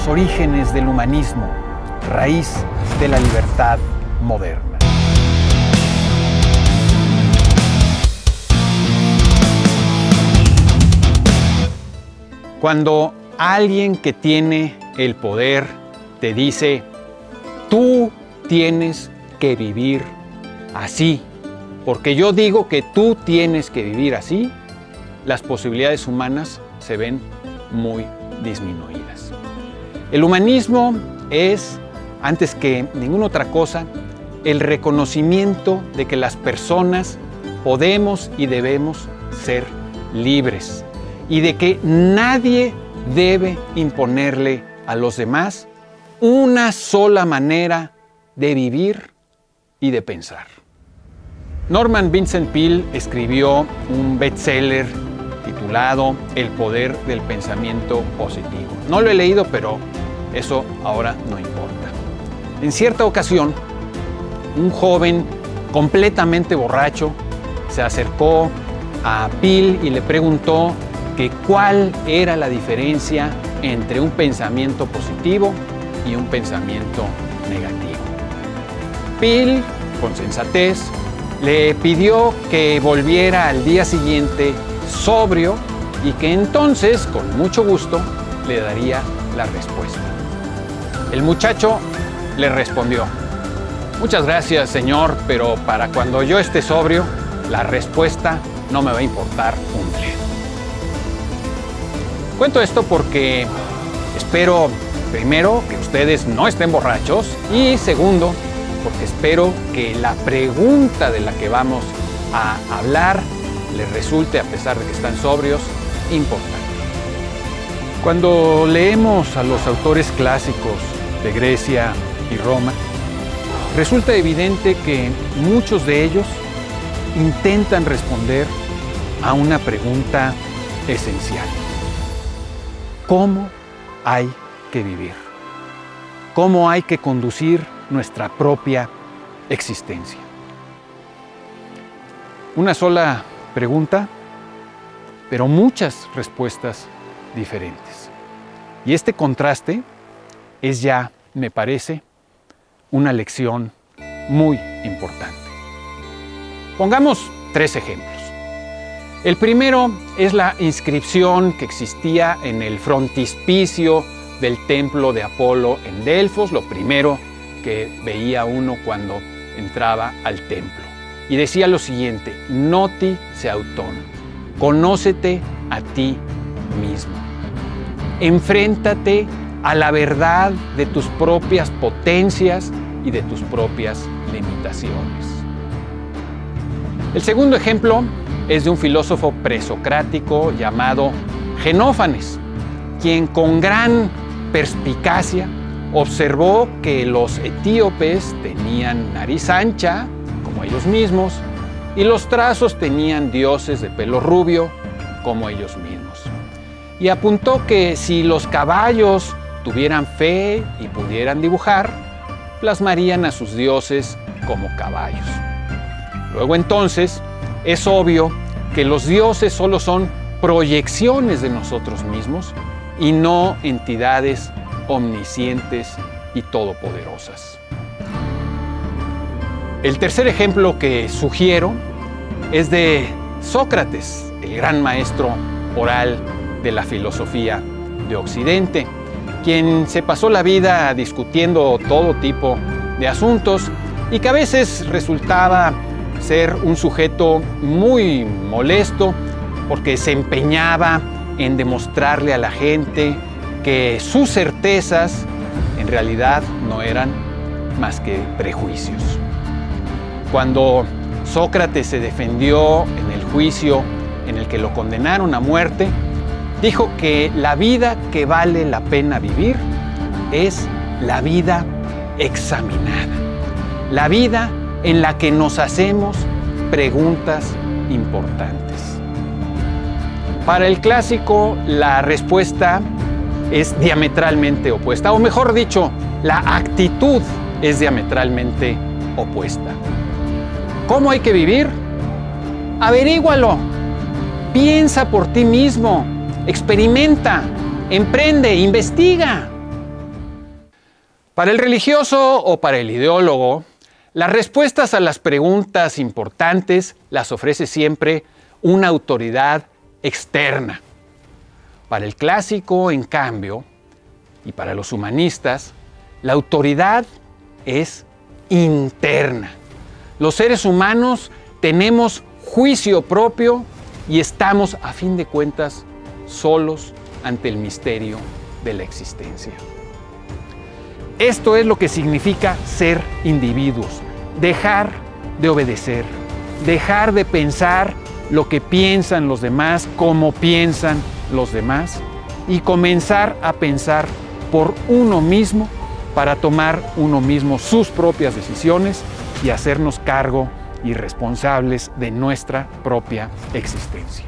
los orígenes del humanismo, raíz de la libertad moderna. Cuando alguien que tiene el poder te dice, tú tienes que vivir así, porque yo digo que tú tienes que vivir así, las posibilidades humanas se ven muy disminuidas. El humanismo es, antes que ninguna otra cosa, el reconocimiento de que las personas podemos y debemos ser libres y de que nadie debe imponerle a los demás una sola manera de vivir y de pensar. Norman Vincent Peale escribió un bestseller titulado El poder del pensamiento positivo. No lo he leído, pero eso ahora no importa. En cierta ocasión, un joven completamente borracho se acercó a Peale y le preguntó que cuál era la diferencia entre un pensamiento positivo y un pensamiento negativo. Peale, con sensatez, le pidió que volviera al día siguiente sobrio y que entonces, con mucho gusto, le daría la respuesta. El muchacho le respondió, muchas gracias, señor, pero para cuando yo esté sobrio, la respuesta no me va a importar un bledo. Cuento esto porque espero, primero, que ustedes no estén borrachos y segundo, porque espero que la pregunta de la que vamos a hablar les resulte, a pesar de que están sobrios, importante. Cuando leemos a los autores clásicos de Grecia y Roma, resulta evidente que muchos de ellos intentan responder a una pregunta esencial. ¿Cómo hay que vivir? ¿Cómo hay que conducir nuestra propia existencia? Una sola pregunta, pero muchas respuestas diferentes. Y este contraste es ya, me parece, una lección muy importante. Pongamos 3 ejemplos. El primero es la inscripción que existía en el frontispicio del templo de Apolo en Delfos, lo primero que veía uno cuando entraba al templo. Y decía lo siguiente, noti se auton, conócete a ti mismo. Enfréntate a la verdad de tus propias potencias y de tus propias limitaciones. El segundo ejemplo es de un filósofo presocrático llamado Genófanes, quien con gran perspicacia observó que los etíopes tenían nariz ancha, como ellos mismos, y los trazos tenían dioses de pelo rubio, como ellos mismos. Y apuntó que si los caballos tuvieran fe y pudieran dibujar, plasmarían a sus dioses como caballos. Luego entonces, es obvio que los dioses solo son proyecciones de nosotros mismos y no entidades omniscientes y todopoderosas. El tercer ejemplo que sugiero es de Sócrates, el gran maestro oral de la filosofía de Occidente, quien se pasó la vida discutiendo todo tipo de asuntos y que a veces resultaba ser un sujeto muy molesto porque se empeñaba en demostrarle a la gente que sus certezas en realidad no eran más que prejuicios. Cuando Sócrates se defendió en el juicio en el que lo condenaron a muerte, dijo que la vida que vale la pena vivir es la vida examinada, la vida en la que nos hacemos preguntas importantes. Para el clásico, la respuesta es diametralmente opuesta, o mejor dicho, la actitud es diametralmente opuesta. ¿Cómo hay que vivir? Averígualo, piensa por ti mismo, experimenta, emprende, investiga. Para el religioso o para el ideólogo, las respuestas a las preguntas importantes las ofrece siempre una autoridad externa. Para el clásico, en cambio, y para los humanistas, la autoridad es interna. Los seres humanos tenemos juicio propio y estamos, a fin de cuentas, solos ante el misterio de la existencia. Esto es lo que significa ser individuos, dejar de obedecer, dejar de pensar lo que piensan los demás, como piensan los demás, y comenzar a pensar por uno mismo para tomar uno mismo sus propias decisiones y hacernos cargo y responsables de nuestra propia existencia.